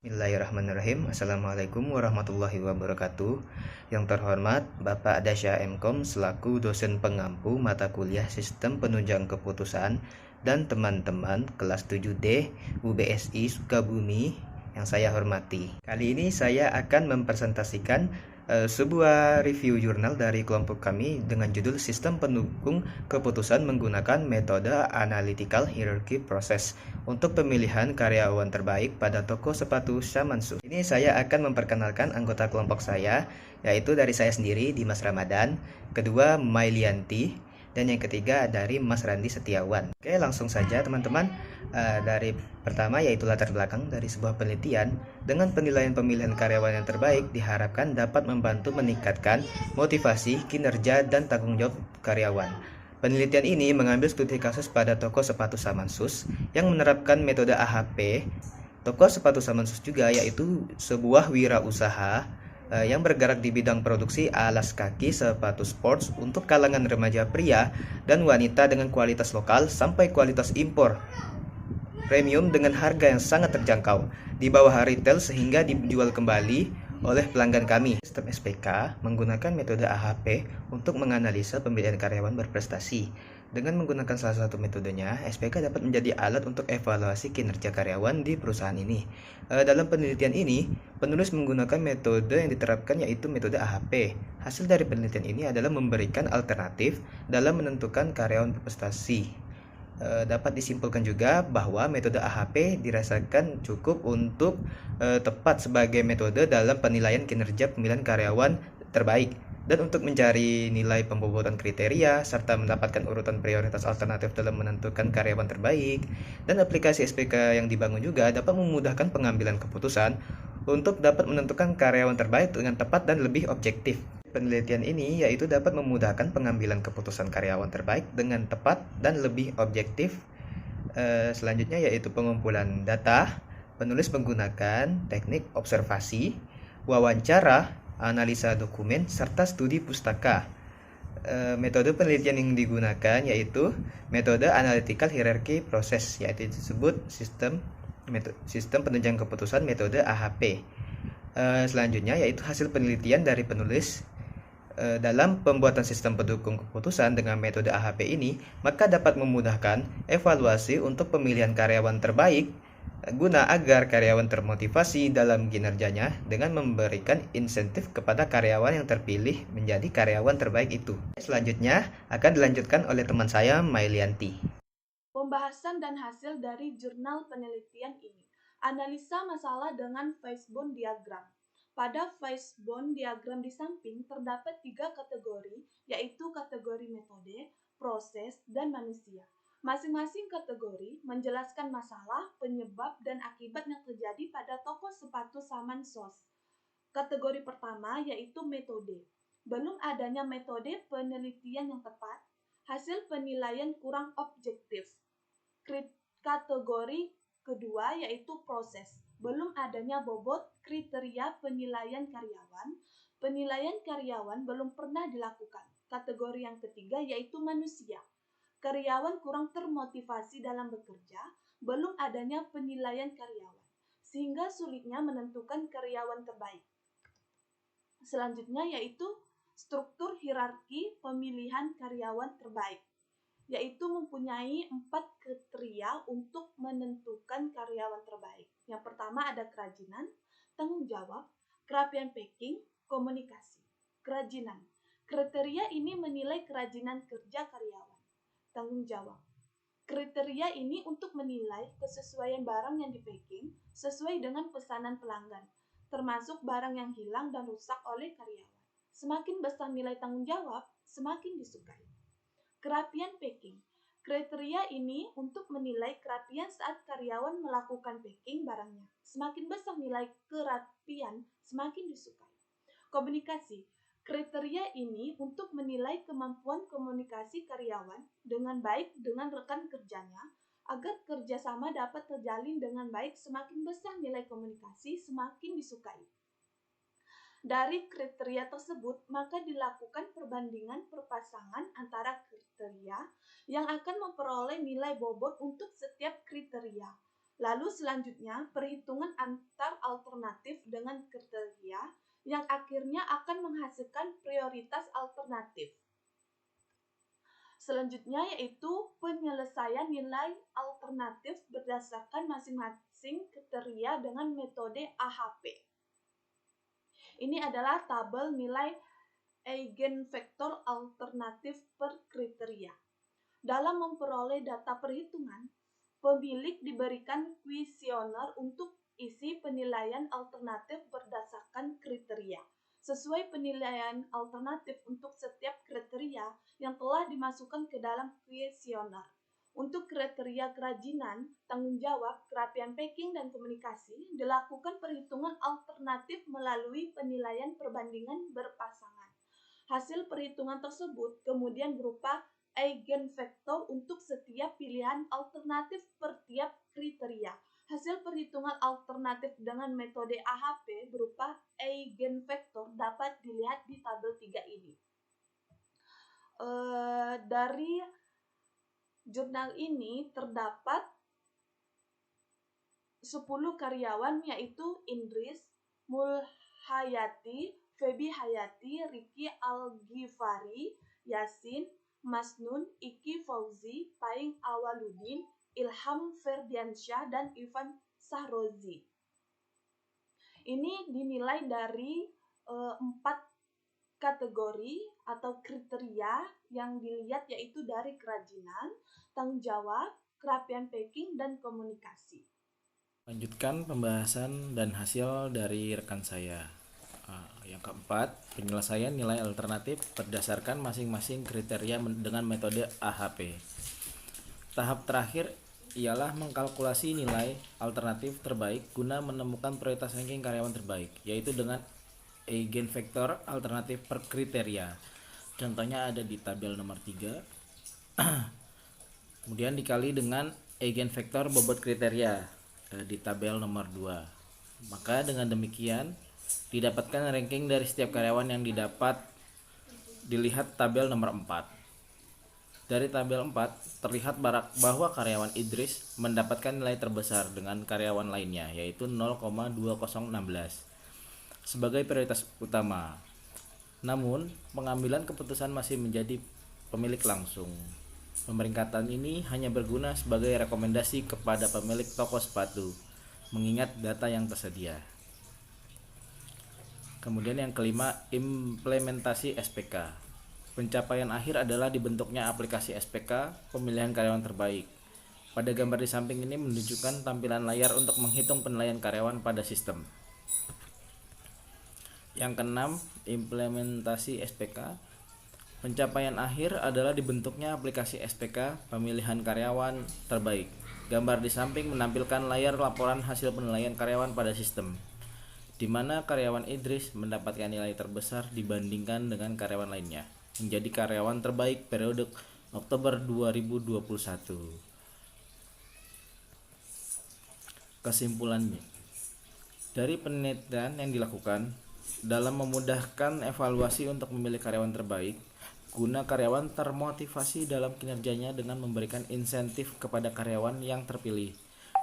Bismillahirrahmanirrahim. Assalamualaikum warahmatullahi wabarakatuh. Yang terhormat Bapak Dasya Mkom selaku dosen pengampu mata kuliah Sistem Penunjang Keputusan dan teman-teman kelas 7D UBSI Sukabumi yang saya hormati. Kali ini saya akan mempresentasikan sebuah review jurnal dari kelompok kami dengan judul Sistem Pendukung Keputusan menggunakan metode Analytical Hierarchy Process untuk pemilihan karyawan terbaik pada toko sepatu Shamansu. Ini saya akan memperkenalkan anggota kelompok saya, yaitu dari saya sendiri, Dimas Ramadan, kedua Mailianti, dan yang ketiga dari Mas Randi Setiawan. Oke, langsung saja teman-teman. Dari pertama yaitu latar belakang dari sebuah penelitian. Dengan penilaian pemilihan karyawan yang terbaik diharapkan dapat membantu meningkatkan motivasi, kinerja, dan tanggung jawab karyawan. Penelitian ini mengambil studi kasus pada toko sepatu Samansus yang menerapkan metode AHP. Toko sepatu Samansus juga yaitu sebuah wirausaha yang bergerak di bidang produksi alas kaki sepatu sports untuk kalangan remaja pria dan wanita dengan kualitas lokal sampai kualitas impor premium dengan harga yang sangat terjangkau di bawah retail sehingga dijual kembali oleh pelanggan kami. Sistem SPK menggunakan metode AHP untuk menganalisa pemilihan karyawan berprestasi. Dengan menggunakan salah satu metodenya, SPK dapat menjadi alat untuk evaluasi kinerja karyawan di perusahaan ini. Dalam penelitian ini, penulis menggunakan metode yang diterapkan yaitu metode AHP. Hasil dari penelitian ini adalah memberikan alternatif dalam menentukan karyawan berprestasi. Dapat disimpulkan juga bahwa metode AHP dirasakan cukup untuk tepat sebagai metode dalam penilaian kinerja pemilihan karyawan terbaik dan untuk mencari nilai pembobotan kriteria serta mendapatkan urutan prioritas alternatif dalam menentukan karyawan terbaik. Dan aplikasi SPK yang dibangun juga dapat memudahkan pengambilan keputusan untuk dapat menentukan karyawan terbaik dengan tepat dan lebih objektif. Penelitian ini yaitu dapat memudahkan pengambilan keputusan karyawan terbaik dengan tepat dan lebih objektif. Selanjutnya yaitu pengumpulan data. Penulis menggunakan teknik observasi, wawancara, analisa dokumen, serta studi pustaka. Metode penelitian yang digunakan yaitu metode Analytical Hierarchy Process, yaitu disebut sistem penunjang keputusan metode AHP. Selanjutnya yaitu hasil penelitian dari penulis dalam pembuatan sistem pendukung keputusan dengan metode AHP ini, maka dapat memudahkan evaluasi untuk pemilihan karyawan terbaik guna agar karyawan termotivasi dalam kinerjanya dengan memberikan insentif kepada karyawan yang terpilih menjadi karyawan terbaik itu. Selanjutnya akan dilanjutkan oleh teman saya, Mailianti. Pembahasan dan hasil dari jurnal penelitian ini. Analisa masalah dengan Fishbone diagram. Pada Fishbone diagram di samping terdapat 3 kategori, yaitu kategori metode, proses, dan manusia. Masing-masing kategori menjelaskan masalah, penyebab, dan akibat yang terjadi pada toko sepatu Samansos. Kategori pertama yaitu metode. Belum adanya metode penelitian yang tepat, hasil penilaian kurang objektif. Kategori kedua yaitu proses. Belum adanya bobot kriteria penilaian karyawan belum pernah dilakukan. Kategori yang ketiga yaitu manusia. Karyawan kurang termotivasi dalam bekerja, belum adanya penilaian karyawan, sehingga sulitnya menentukan karyawan terbaik. Selanjutnya yaitu struktur hierarki pemilihan karyawan terbaik, yaitu mempunyai 4 kriteria untuk menentukan karyawan terbaik. Yang pertama ada kerajinan, tanggung jawab, kerapian packing, komunikasi. Kerajinan. Kriteria ini menilai kerajinan kerja karyawan. Tanggung jawab. Kriteria ini untuk menilai kesesuaian barang yang di-packing sesuai dengan pesanan pelanggan, termasuk barang yang hilang dan rusak oleh karyawan. Semakin besar nilai tanggung jawab, semakin disukai. Kerapian packing. Kriteria ini untuk menilai kerapian saat karyawan melakukan packing barangnya. Semakin besar nilai kerapian, semakin disukai. Komunikasi. Kriteria ini untuk menilai kemampuan komunikasi karyawan dengan baik dengan rekan kerjanya agar kerjasama dapat terjalin dengan baik. Semakin besar nilai komunikasi, semakin disukai. Dari kriteria tersebut, maka dilakukan perbandingan perpasangan antara kriteria yang akan memperoleh nilai bobot untuk setiap kriteria. Lalu selanjutnya, perhitungan antar alternatif dengan kriteria yang akhirnya akan menghasilkan prioritas alternatif. Selanjutnya yaitu penyelesaian nilai alternatif berdasarkan masing-masing kriteria dengan metode AHP. Ini adalah tabel nilai eigenvektor alternatif per kriteria. Dalam memperoleh data perhitungan, pemilik diberikan kuesioner untuk isi penilaian alternatif berdasarkan kriteria. Sesuai penilaian alternatif untuk setiap kriteria yang telah dimasukkan ke dalam kuesioner. Untuk kriteria kerajinan, tanggung jawab, kerapian packing, dan komunikasi, dilakukan perhitungan alternatif melalui penilaian perbandingan berpasangan. Hasil perhitungan tersebut kemudian berupa eigenvektor untuk setiap pilihan alternatif per tiap kriteria. Hasil perhitungan alternatif dengan metode AHP berupa eigenvektor dapat dilihat di tabel 3 ini. Dari jurnal ini terdapat 10 karyawan yaitu Indris, Mulhayati, Feby Hayati, Ricky Algifari, Yasin, Masnun, Iki Fauzi, Paing Awaludin, Ilham Ferdiansyah, dan Ivan Sahrozi. Ini dinilai dari 4 kategori atau kriteria yang dilihat yaitu dari kerajinan, tanggung jawab, kerapian packing, dan komunikasi. Lanjutkan pembahasan dan hasil dari rekan saya. Yang keempat, penyelesaian nilai alternatif berdasarkan masing-masing kriteria dengan metode AHP. Tahap terakhir ialah mengkalkulasi nilai alternatif terbaik guna menemukan prioritas ranking karyawan terbaik, yaitu dengan eigenvektor alternatif per kriteria. Contohnya ada di tabel nomor 3. Kemudian dikali dengan eigenvektor bobot kriteria di tabel nomor 2. Maka dengan demikian didapatkan ranking dari setiap karyawan yang dilihat tabel nomor 4. Dari tabel 4 terlihat bahwa karyawan Idris mendapatkan nilai terbesar dengan karyawan lainnya, yaitu 0,2016 sebagai prioritas utama. Namun pengambilan keputusan masih menjadi pemilik langsung. Pemeringkatan ini hanya berguna sebagai rekomendasi kepada pemilik toko sepatu, mengingat data yang tersedia. Kemudian yang kelima, implementasi SPK. Pencapaian akhir adalah dibentuknya aplikasi SPK pemilihan karyawan terbaik. Pada gambar di samping ini menunjukkan tampilan layar untuk menghitung penilaian karyawan pada sistem. Yang keenam, implementasi SPK. Pencapaian akhir adalah dibentuknya aplikasi SPK pemilihan karyawan terbaik. Gambar di samping menampilkan layar laporan hasil penilaian karyawan pada sistem, di mana karyawan Idris mendapatkan nilai terbesar dibandingkan dengan karyawan lainnya, menjadi karyawan terbaik periode Oktober 2021. Kesimpulannya, dari penelitian yang dilakukan dalam memudahkan evaluasi untuk memilih karyawan terbaik, guna karyawan termotivasi dalam kinerjanya dengan memberikan insentif kepada karyawan yang terpilih,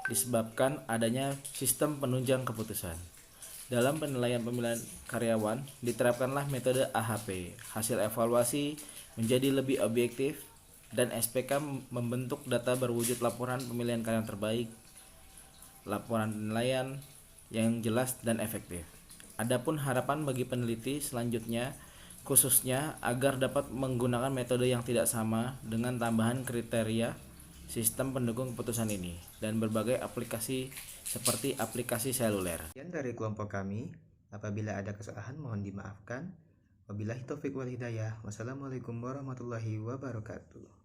disebabkan adanya sistem penunjang keputusan. Dalam penilaian pemilihan karyawan, diterapkanlah metode AHP. Hasil evaluasi menjadi lebih objektif dan SPK membentuk data berwujud laporan pemilihan karyawan terbaik, laporan penilaian yang jelas dan efektif. Adapun harapan bagi peneliti selanjutnya khususnya agar dapat menggunakan metode yang tidak sama dengan tambahan kriteria sistem pendukung keputusan ini dan berbagai aplikasi seperti aplikasi seluler. Sekian dari kelompok kami. Apabila ada kesalahan mohon dimaafkan. Wabillahi taufiq wal hidayah. Wassalamualaikum warahmatullahi wabarakatuh.